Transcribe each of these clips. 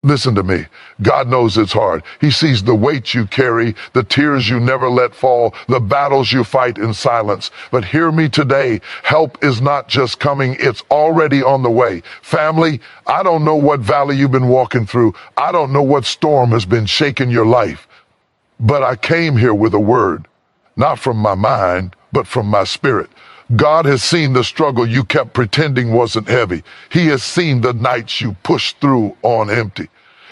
Listen to me. God knows it's hard. He sees the weight you carry, the tears you never let fall, the battles you fight in silence. But hear me today. Help is not just coming. It's already on the way. Family, I don't know what valley you've been walking through. I don't know what storm has been shaking your life. But I came here with a word, not from my mind, but from my spirit. God has seen the struggle you kept pretending wasn't heavy. He has seen the nights you pushed through on empty.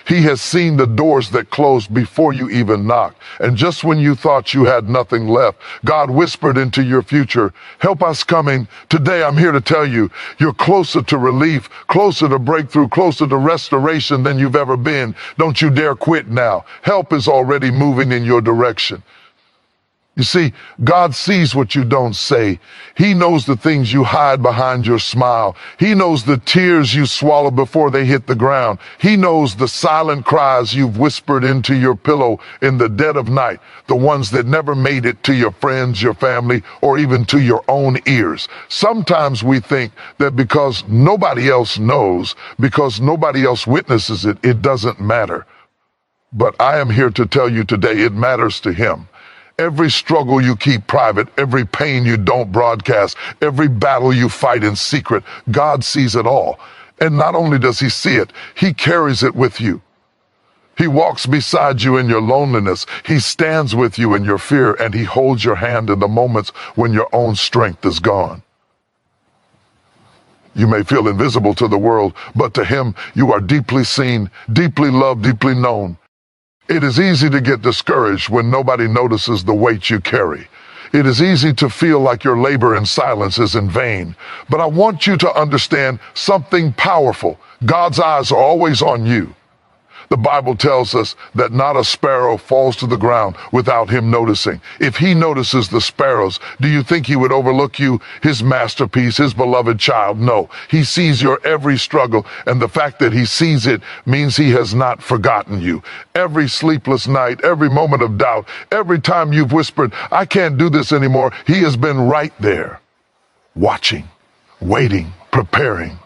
He has seen the doors that closed before you even knocked. And just when you thought you had nothing left, God whispered into your future, help us coming. Today I'm here to tell you, you're closer to relief, closer to breakthrough, closer to restoration than you've ever been. Don't you dare quit now. Help is already moving in your direction. You see, God sees what you don't say. He knows the things you hide behind your smile. He knows the tears you swallow before they hit the ground. He knows the silent cries you've whispered into your pillow in the dead of night, the ones that never made it to your friends, your family, or even to your own ears. Sometimes we think that because nobody else knows, because nobody else witnesses it, it doesn't matter. But I am here to tell you today, it matters to Him. Every struggle you keep private, every pain you don't broadcast, every battle you fight in secret, God sees it all. And not only does He see it, He carries it with you. He walks beside you in your loneliness. He stands with you in your fear, and He holds your hand in the moments when your own strength is gone. You may feel invisible to the world, but to Him you are deeply seen, deeply loved, deeply known. It is easy to get discouraged when nobody notices the weight you carry. It is easy to feel like your labor in silence is in vain. But I want you to understand something powerful. God's eyes are always on you. The Bible tells us that not a sparrow falls to the ground without Him noticing. If He notices the sparrows, do you think He would overlook you, His masterpiece, His beloved child? No. He sees your every struggle, and the fact that He sees it means He has not forgotten you. Every sleepless night, every moment of doubt, every time you've whispered, I can't do this anymore, He has been right there, watching, waiting, preparing.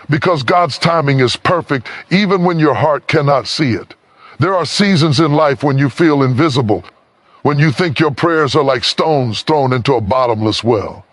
Because God's timing is perfect, even when your heart cannot see it. There are seasons in life when you feel invisible, when you think your prayers are like stones thrown into a bottomless well.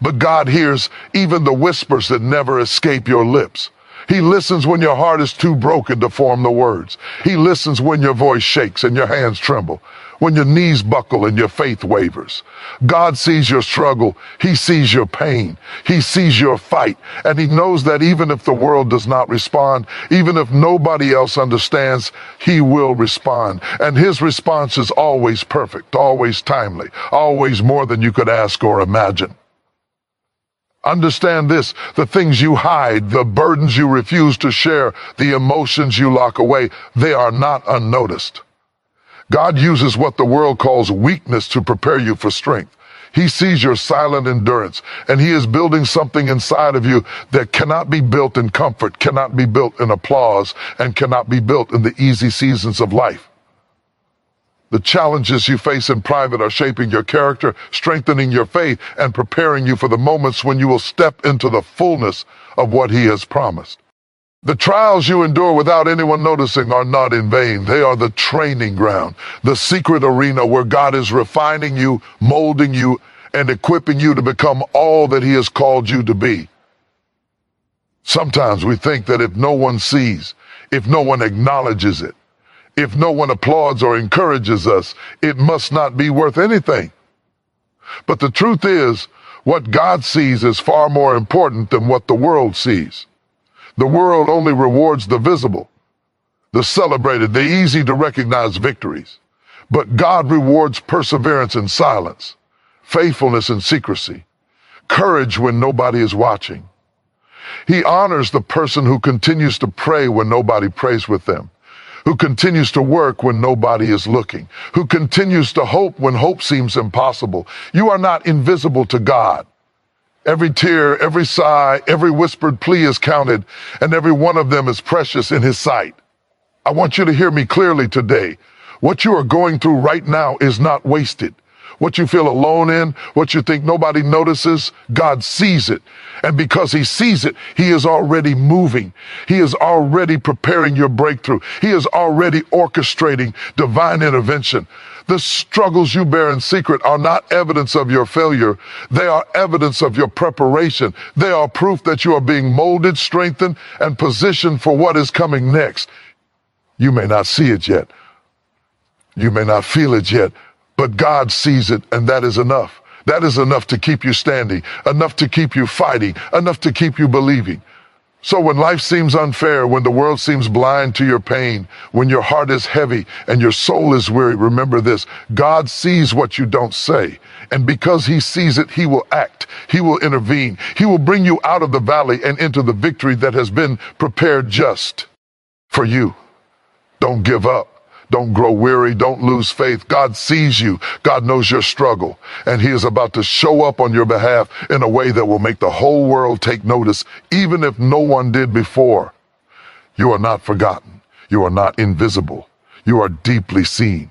But God hears even the whispers that never escape your lips. He listens when your heart is too broken to form the words. He listens when your voice shakes and your hands tremble, when your knees buckle and your faith wavers. God sees your struggle. He sees your pain. He sees your fight. And He knows that even if the world does not respond, even if nobody else understands, He will respond. And His response is always perfect, always timely, always more than you could ask or imagine. Understand this, the things you hide, the burdens you refuse to share, the emotions you lock away, they are not unnoticed. God uses what the world calls weakness to prepare you for strength. He sees your silent endurance, and He is building something inside of you that cannot be built in comfort, cannot be built in applause, and cannot be built in the easy seasons of life. The challenges you face in private are shaping your character, strengthening your faith, and preparing you for the moments when you will step into the fullness of what He has promised. The trials you endure without anyone noticing are not in vain. They are the training ground, the secret arena where God is refining you, molding you, and equipping you to become all that He has called you to be. Sometimes we think that if no one sees, if no one acknowledges it, if no one applauds or encourages us, it must not be worth anything. But the truth is, what God sees is far more important than what the world sees. The world only rewards the visible, the celebrated, the easy to recognize victories. But God rewards perseverance in silence, faithfulness in secrecy, courage when nobody is watching. He honors the person who continues to pray when nobody prays with them, who continues to work when nobody is looking, who continues to hope when hope seems impossible. You are not invisible to God. Every tear, every sigh, every whispered plea is counted, and every one of them is precious in His sight. I want you to hear me clearly today. What you are going through right now is not wasted. what you feel alone in, what you think nobody notices, God sees it. And because he sees it, he is already moving. He is already preparing your breakthrough. He is already orchestrating divine intervention. The struggles you bear in secret are not evidence of your failure. They are evidence of your preparation. They are proof that you are being molded, strengthened, and positioned for what is coming next. You may not see it yet. You may not feel it yet, but God sees it, and that is enough. That is enough to keep you standing, enough to keep you fighting, enough to keep you believing. So when life seems unfair, when the world seems blind to your pain, when your heart is heavy and your soul is weary, remember this: God sees what you don't say. And because he sees it, he will act. He will intervene. He will bring you out of the valley and into the victory that has been prepared just for you. Don't give up. Don't grow weary. Don't lose faith. God sees you. God knows your struggle. And he is about to show up on your behalf in a way that will make the whole world take notice, even if no one did before. You are not forgotten. You are not invisible. You are deeply seen.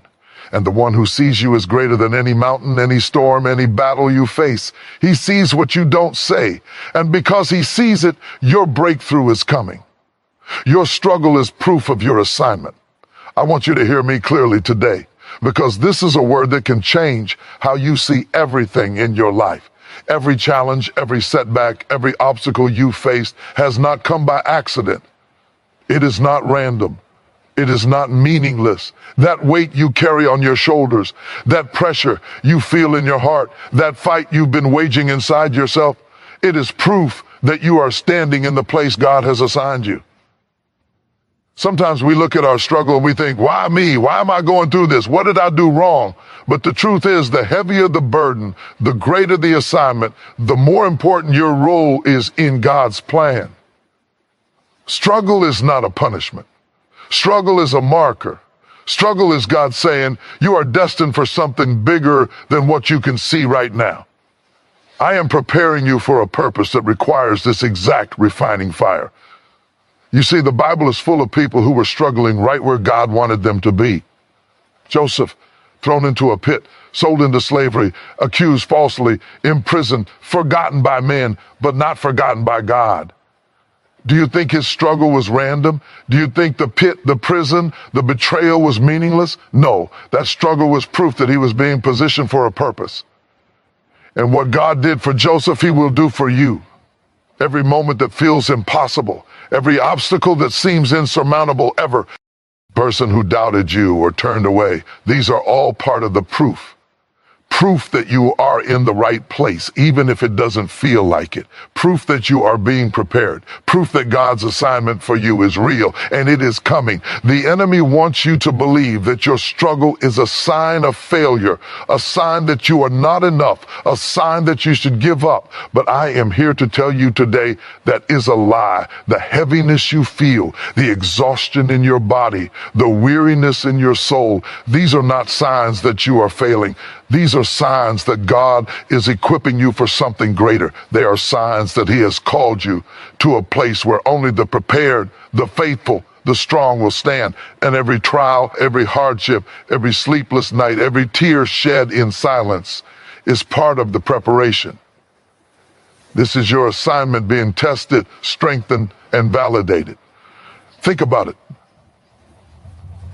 And the one who sees you is greater than any mountain, any storm, any battle you face. He sees what you don't say. And because he sees it, your breakthrough is coming. Your struggle is proof of your assignment. I want you to hear me clearly today, because this is a word that can change how you see everything in your life. Every challenge, every setback, every obstacle you faced has not come by accident. It is not random. It is not meaningless. That weight you carry on your shoulders, that pressure you feel in your heart, that fight you've been waging inside yourself, it is proof that you are standing in the place God has assigned you. Sometimes we look at our struggle and we think, why me? Why am I going through this? What did I do wrong? But the truth is, the heavier the burden, the greater the assignment, the more important your role is in God's plan. Struggle is not a punishment. Struggle is a marker. Struggle is God saying, you are destined for something bigger than what you can see right now. I am preparing you for a purpose that requires this exact refining fire. You see, the Bible is full of people who were struggling right where God wanted them to be. Joseph, thrown into a pit, sold into slavery, accused falsely, imprisoned, forgotten by men, but not forgotten by God. Do you think his struggle was random? Do you think the pit, the prison, the betrayal was meaningless? No, that struggle was proof that he was being positioned for a purpose. And what God did for Joseph, he will do for you. Every moment that feels impossible, every obstacle that seems insurmountable ever, person who doubted you or turned away, these are all part of the proof. Proof that you are in the right place, even if it doesn't feel like it. Proof that you are being prepared. Proof that God's assignment for you is real and it is coming. The enemy wants you to believe that your struggle is a sign of failure, a sign that you are not enough, a sign that you should give up. But I am here to tell you today that is a lie. The heaviness you feel, the exhaustion in your body, the weariness in your soul, these are not signs that you are failing. These are signs that God is equipping you for something greater. They are signs that he has called you to a place where only the prepared, the faithful, the strong will stand. And every trial, every hardship, every sleepless night, every tear shed in silence is part of the preparation. This is your assignment being tested, strengthened, and validated. Think about it.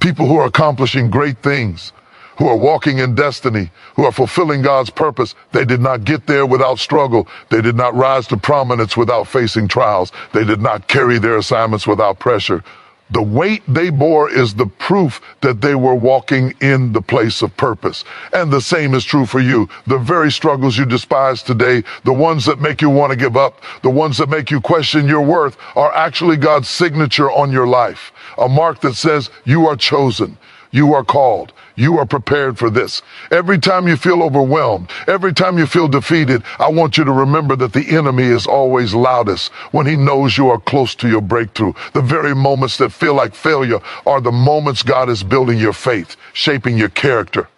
People who are accomplishing great things, who are walking in destiny, who are fulfilling God's purpose, they did not get there without struggle. They did not rise to prominence without facing trials. They did not carry their assignments without pressure. The weight they bore is the proof that they were walking in the place of purpose. And the same is true for you. The very struggles you despise today, the ones that make you want to give up, the ones that make you question your worth, are actually God's signature on your life. A mark that says you are chosen. You are called. You are prepared for this. Every time you feel overwhelmed, every time you feel defeated, I want you to remember that the enemy is always loudest when he knows you are close to your breakthrough. The very moments that feel like failure are the moments God is building your faith, shaping your character,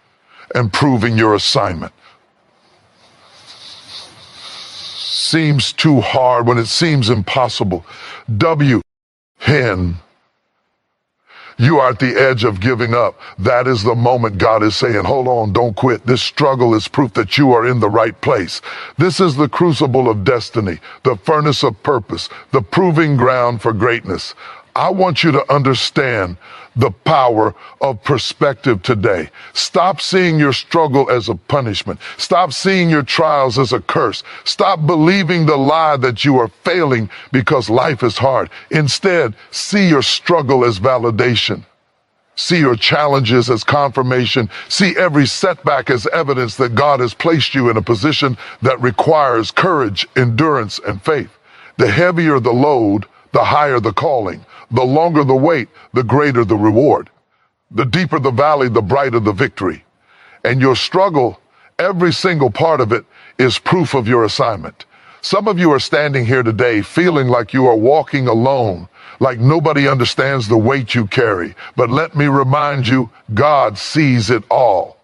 and proving your assignment. Seems too hard when it seems impossible. You are at the edge of giving up. That is the moment God is saying, hold on, don't quit. This struggle is proof that you are in the right place. This is the crucible of destiny, the furnace of purpose, the proving ground for greatness. I want you to understand the power of perspective today. Stop seeing your struggle as a punishment. Stop seeing your trials as a curse. Stop believing the lie that you are failing because life is hard. Instead, see your struggle as validation. See your challenges as confirmation. See every setback as evidence that God has placed you in a position that requires courage, endurance, and faith. The heavier the load, the higher the calling. The longer the wait, the greater the reward. The deeper the valley, the brighter the victory. And your struggle, every single part of it, is proof of your assignment. Some of you are standing here today feeling like you are walking alone, like nobody understands the weight you carry. But let me remind you, God sees it all.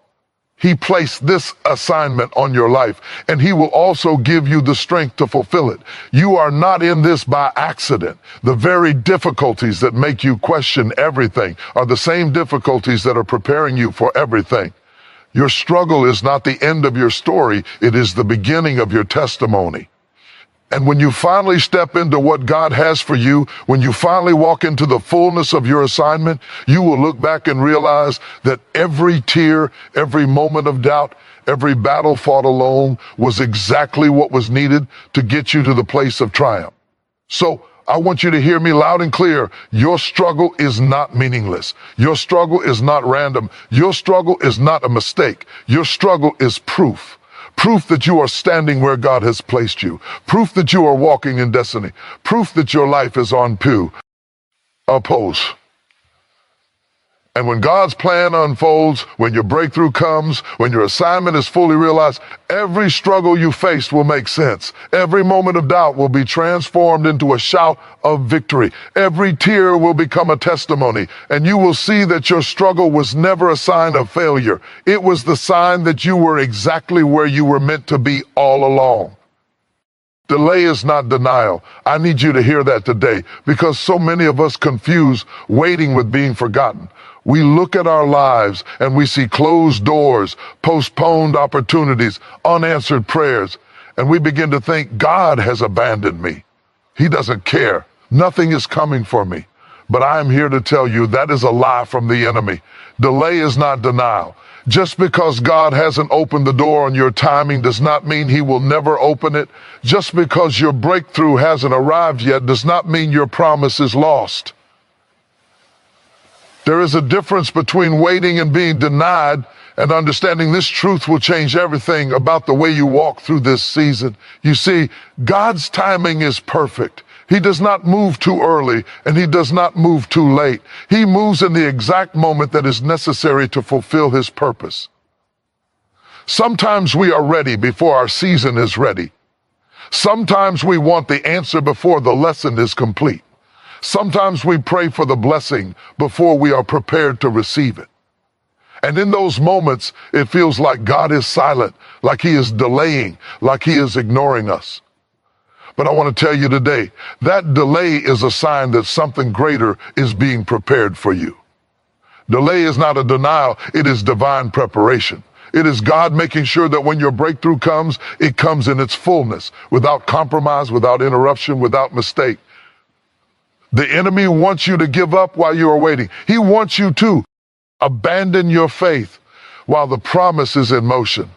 He placed this assignment on your life, and He will also give you the strength to fulfill it. You are not in this by accident. The very difficulties that make you question everything are the same difficulties that are preparing you for everything. Your struggle is not the end of your story. It is the beginning of your testimony. And when you finally step into what God has for you, when you finally walk into the fullness of your assignment, you will look back and realize that every tear, every moment of doubt, every battle fought alone was exactly what was needed to get you to the place of triumph. So I want you to hear me loud and clear. Your struggle is not meaningless. Your struggle is not random. Your struggle is not a mistake. Your struggle is proof. Proof that you are standing where God has placed you. Proof that you are walking in destiny. Proof that your life is on purpose. And when God's plan unfolds, when your breakthrough comes, when your assignment is fully realized, every struggle you faced will make sense. Every moment of doubt will be transformed into a shout of victory. Every tear will become a testimony, and you will see that your struggle was never a sign of failure. It was the sign that you were exactly where you were meant to be all along. Delay is not denial. I need you to hear that today, because so many of us confuse waiting with being forgotten. We look at our lives and we see closed doors, postponed opportunities, unanswered prayers, and we begin to think God has abandoned me. He doesn't care. Nothing is coming for me. But I am here to tell you that is a lie from the enemy. Delay is not denial. Just because God hasn't opened the door on your timing does not mean He will never open it. Just because your breakthrough hasn't arrived yet does not mean your promise is lost. There is a difference between waiting and being denied, and understanding this truth will change everything about the way you walk through this season. You see, God's timing is perfect. He does not move too early, and He does not move too late. He moves in the exact moment that is necessary to fulfill His purpose. Sometimes we are ready before our season is ready. Sometimes we want the answer before the lesson is complete. Sometimes we pray for the blessing before we are prepared to receive it. And in those moments, it feels like God is silent, like He is delaying, like He is ignoring us. But I want to tell you today, that delay is a sign that something greater is being prepared for you. Delay is not a denial, it is divine preparation. It is God making sure that when your breakthrough comes, it comes in its fullness, without compromise, without interruption, without mistake. The enemy wants you to give up while you are waiting. He wants you to abandon your faith while the promise is in motion.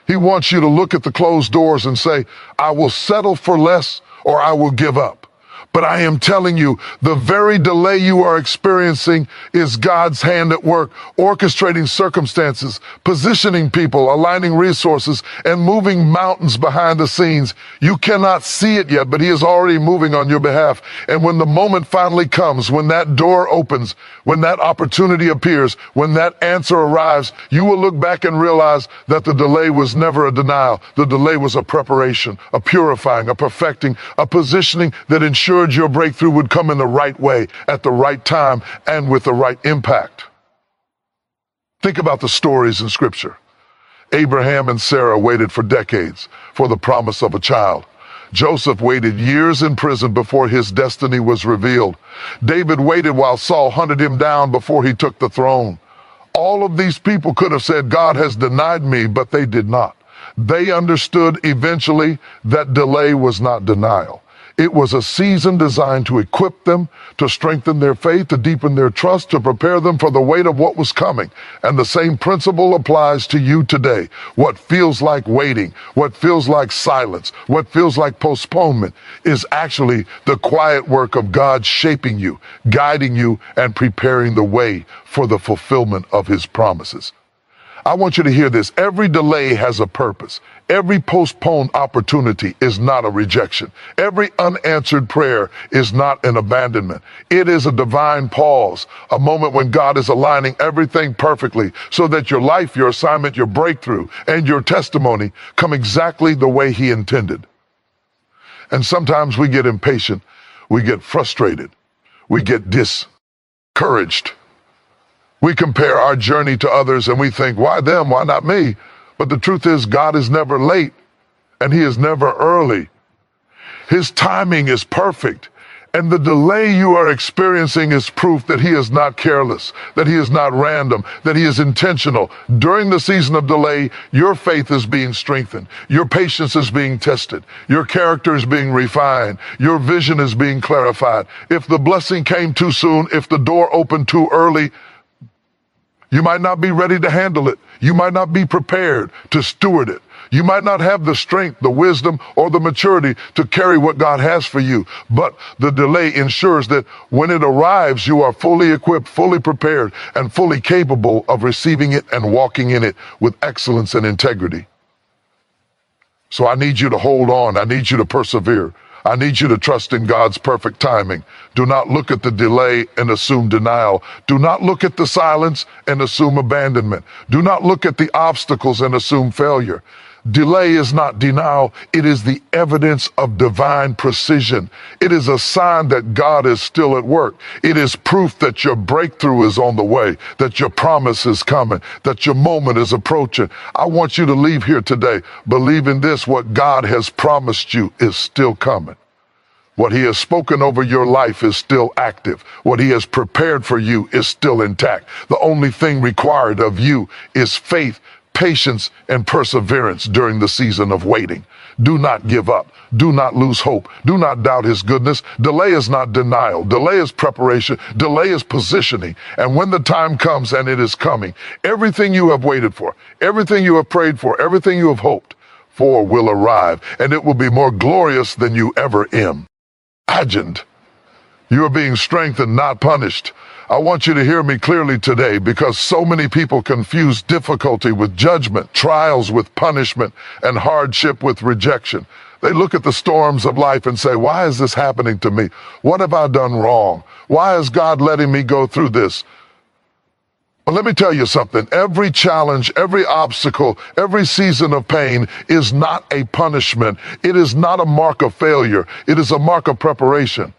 He wants you to look at the closed doors and say, I will settle for less or I will give up. But I am telling you, the very delay you are experiencing is God's hand at work, orchestrating circumstances, positioning people, aligning resources, and moving mountains behind the scenes. You cannot see it yet, but He is already moving on your behalf. And when the moment finally comes, when that door opens, when that opportunity appears, when that answer arrives, you will look back and realize that the delay was never a denial. The delay was a preparation, a purifying, a perfecting, a positioning that ensured your breakthrough would come in the right way, at the right time, and with the right impact. Think about the stories in Scripture. Abraham and Sarah waited for decades for the promise of a child. Joseph waited years in prison before his destiny was revealed. David waited while Saul hunted him down before he took the throne. All of these people could have said, God has denied me, but they did not. They understood eventually that delay was not denial. It was a season designed to equip them, to strengthen their faith, to deepen their trust, to prepare them for the weight of what was coming. And the same principle applies to you today. What feels like waiting, what feels like silence, what feels like postponement is actually the quiet work of God shaping you, guiding you, and preparing the way for the fulfillment of his promises. I want you to hear this. Every delay has a purpose. Every postponed opportunity is not a rejection. Every unanswered prayer is not an abandonment. It is a divine pause, a moment when God is aligning everything perfectly so that your life, your assignment, your breakthrough, and your testimony come exactly the way he intended. And sometimes we get impatient, we get frustrated, we get discouraged. We compare our journey to others and we think, why them? Why not me? But the truth is, God is never late and he is never early. His timing is perfect. And the delay you are experiencing is proof that he is not careless, that he is not random, that he is intentional. During the season of delay, your faith is being strengthened. Your patience is being tested. Your character is being refined. Your vision is being clarified. If the blessing came too soon, if the door opened too early, you might not be ready to handle it. You might not be prepared to steward it. You might not have the strength, the wisdom, or the maturity to carry what God has for you. But the delay ensures that when it arrives, you are fully equipped, fully prepared, and fully capable of receiving it and walking in it with excellence and integrity. So I need you to hold on. I need you to persevere. I need you to trust in God's perfect timing. Do not look at the delay and assume denial. Do not look at the silence and assume abandonment. Do not look at the obstacles and assume failure. Delay is not denial. It is the evidence of divine precision. It is a sign that God is still at work. It is proof that your breakthrough is on the way, that your promise is coming, that your moment is approaching. I want you to leave here today believing this: what God has promised you is still coming. What he has spoken over your life is still active. What he has prepared for you is still intact. The only thing required of you is faith, patience, and perseverance during the season of waiting. Do not give up. Do not lose hope. Do not doubt his goodness. Delay is not denial. Delay is preparation. Delay is positioning. And when the time comes, and it is coming, everything you have waited for, everything you have prayed for, everything you have hoped for will arrive, and it will be more glorious than you ever imagined. You are being strengthened, not punished. I want you to hear me clearly today, because so many people confuse difficulty with judgment, trials with punishment, and hardship with rejection. They look at the storms of life and say, why is this happening to me? What have I done wrong? Why is God letting me go through this? Well, let me tell you something. Every challenge, every obstacle, every season of pain is not a punishment. It is not a mark of failure. It is a mark of preparation.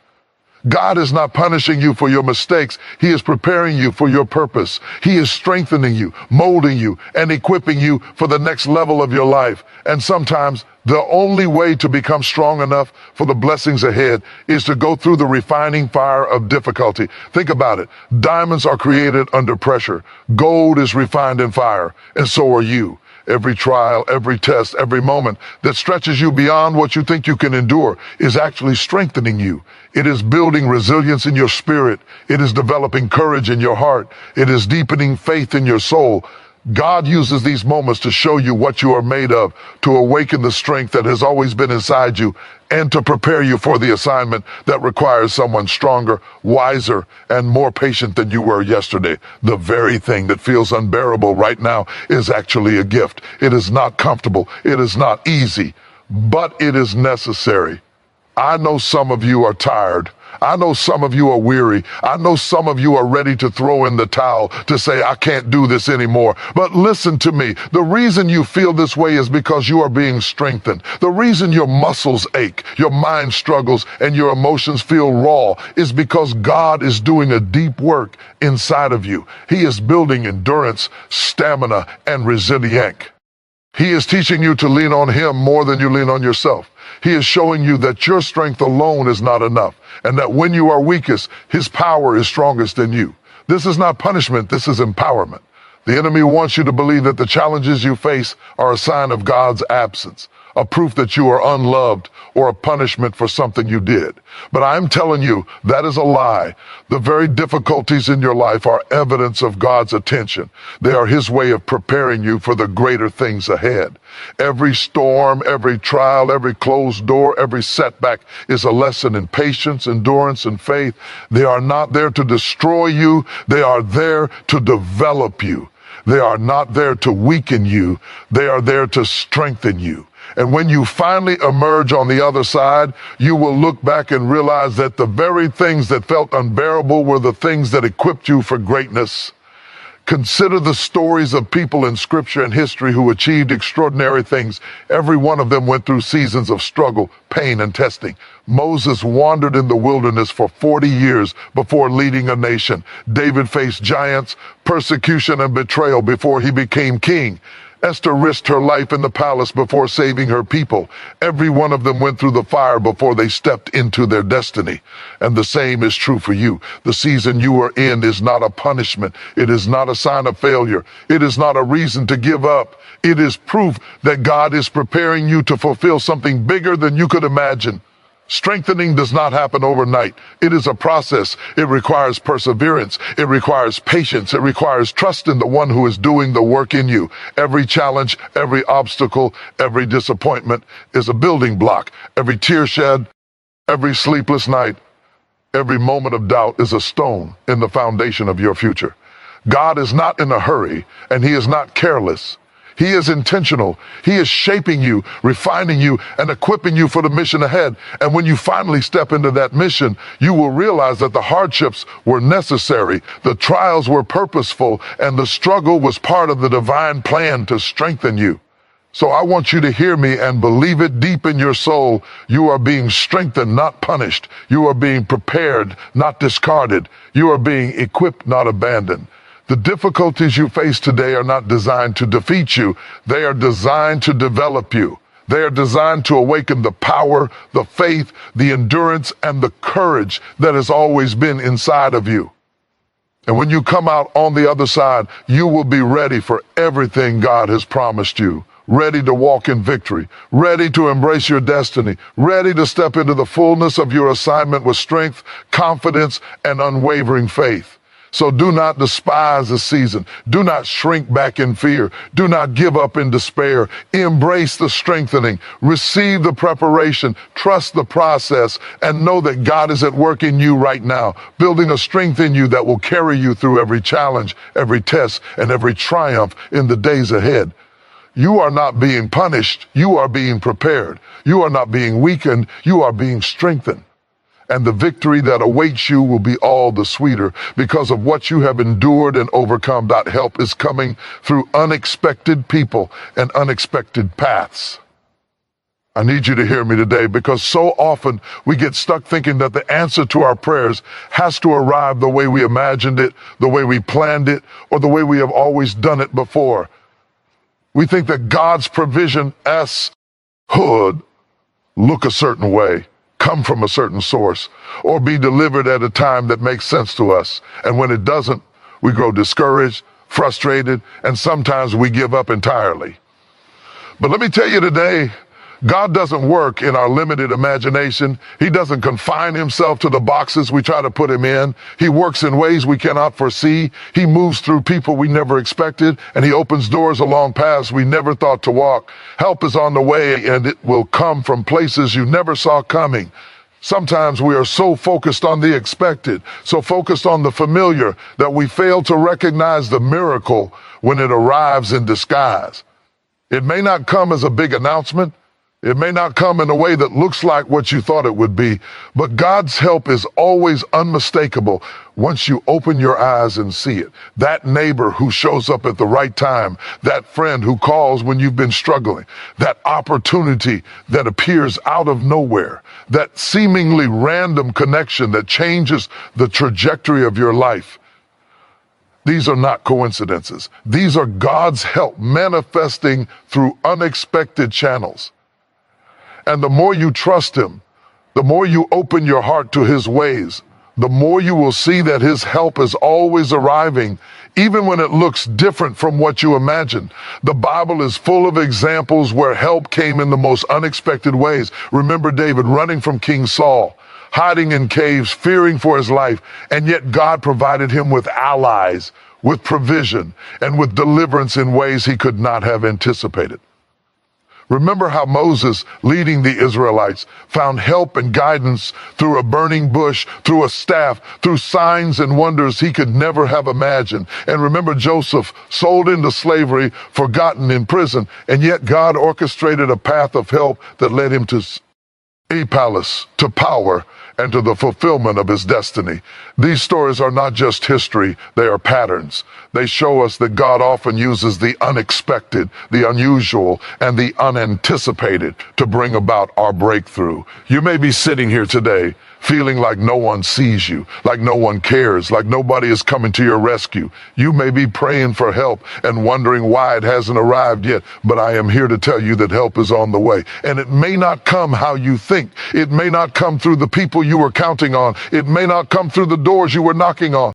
God is not punishing you for your mistakes. He is preparing you for your purpose. He is strengthening you, molding you, and equipping you for the next level of your life. And sometimes the only way to become strong enough for the blessings ahead is to go through the refining fire of difficulty. Think about it. Diamonds are created under pressure. Gold is refined in fire, and so are you. Every trial, every test, every moment that stretches you beyond what you think you can endure is actually strengthening you. It is building resilience in your spirit. It is developing courage in your heart. It is deepening faith in your soul. God uses these moments to show you what you are made of, to awaken the strength that has always been inside you, and to prepare you for the assignment that requires someone stronger, wiser, and more patient than you were yesterday. The very thing that feels unbearable right now is actually a gift. It is not comfortable. It is not easy, but it is necessary. I know some of you are tired. I know some of you are weary. I know some of you are ready to throw in the towel, to say, I can't do this anymore. But listen to me. The reason you feel this way is because you are being strengthened. The reason your muscles ache, your mind struggles, and your emotions feel raw is because God is doing a deep work inside of you. He is building endurance, stamina, and resilience. He is teaching you to lean on him more than you lean on yourself. He is showing you that your strength alone is not enough, and that when you are weakest, his power is strongest in you. This is not punishment, this is empowerment. The enemy wants you to believe that the challenges you face are a sign of God's absence, a proof that you are unloved, or a punishment for something you did. But I'm telling you, that is a lie. The very difficulties in your life are evidence of God's attention. They are his way of preparing you for the greater things ahead. Every storm, every trial, every closed door, every setback is a lesson in patience, endurance, and faith. They are not there to destroy you. They are there to develop you. They are not there to weaken you. They are there to strengthen you. And when you finally emerge on the other side, you will look back and realize that the very things that felt unbearable were the things that equipped you for greatness. Consider the stories of people in scripture and history who achieved extraordinary things. Every one of them went through seasons of struggle, pain, and testing. Moses wandered in the wilderness for 40 years before leading a nation. David faced giants, persecution, and betrayal before he became king. Esther risked her life in the palace before saving her people. Every one of them went through the fire before they stepped into their destiny. And the same is true for you. The season you are in is not a punishment. It is not a sign of failure. It is not a reason to give up. It is proof that God is preparing you to fulfill something bigger than you could imagine. Strengthening does not happen overnight. It is a process. It requires perseverance. It requires patience. It requires trust in the one who is doing the work in you. Every challenge, every obstacle, every disappointment is a building block. Every tear shed, every sleepless night, every moment of doubt is a stone in the foundation of your future. God is not in a hurry, and he is not careless. He is intentional. He is shaping you, refining you, and equipping you for the mission ahead. And when you finally step into that mission, you will realize that the hardships were necessary, the trials were purposeful, and the struggle was part of the divine plan to strengthen you. So I want you to hear me and believe it deep in your soul. You are being strengthened, not punished. You are being prepared, not discarded. You are being equipped, not abandoned. The difficulties you face today are not designed to defeat you. They are designed to develop you. They are designed to awaken the power, the faith, the endurance, and the courage that has always been inside of you. And when you come out on the other side, you will be ready for everything God has promised you. Ready to walk in victory, ready to embrace your destiny, ready to step into the fullness of your assignment with strength, confidence, and unwavering faith. So do not despise the season. Do not shrink back in fear. Do not give up in despair. Embrace the strengthening. Receive the preparation. Trust the process, and know that God is at work in you right now, building a strength in you that will carry you through every challenge, every test, and every triumph in the days ahead. You are not being punished. You are being prepared. You are not being weakened. You are being strengthened. And the victory that awaits you will be all the sweeter because of what you have endured and overcome. That help is coming through unexpected people and unexpected paths. I need you to hear me today, because so often we get stuck thinking that the answer to our prayers has to arrive the way we imagined it, the way we planned it, or the way we have always done it before. We think that God's provision would look a certain way, come from a certain source, or be delivered at a time that makes sense to us. And when it doesn't, we grow discouraged, frustrated, and sometimes we give up entirely. But let me tell you today, God doesn't work in our limited imagination. He doesn't confine himself to the boxes we try to put him in. He works in ways we cannot foresee. He moves through people we never expected, and he opens doors along paths we never thought to walk. Help is on the way, and it will come from places you never saw coming. Sometimes we are so focused on the expected, so focused on the familiar, that we fail to recognize the miracle when it arrives in disguise. It may not come as a big announcement. It may not come in a way that looks like what you thought it would be, but God's help is always unmistakable once you open your eyes and see it. That neighbor who shows up at the right time, that friend who calls when you've been struggling, that opportunity that appears out of nowhere, that seemingly random connection that changes the trajectory of your life. These are not coincidences. These are God's help manifesting through unexpected channels. And the more you trust Him, the more you open your heart to His ways, the more you will see that His help is always arriving, even when it looks different from what you imagine. The Bible is full of examples where help came in the most unexpected ways. Remember David running from King Saul, hiding in caves, fearing for his life, and yet God provided him with allies, with provision, and with deliverance in ways he could not have anticipated. Remember how Moses, leading the Israelites, found help and guidance through a burning bush, through a staff, through signs and wonders he could never have imagined. And remember Joseph, sold into slavery, forgotten in prison, and yet God orchestrated a path of help that led him to a palace, to power, and to the fulfillment of his destiny. These stories are not just history, they are patterns. They show us that God often uses the unexpected, the unusual, and the unanticipated to bring about our breakthrough. You may be sitting here today feeling like no one sees you, like no one cares, like nobody is coming to your rescue. You may be praying for help and wondering why it hasn't arrived yet, but I am here to tell you that help is on the way. And it may not come how you think. It may not come through the people you were counting on. It may not come through the doors you were knocking on.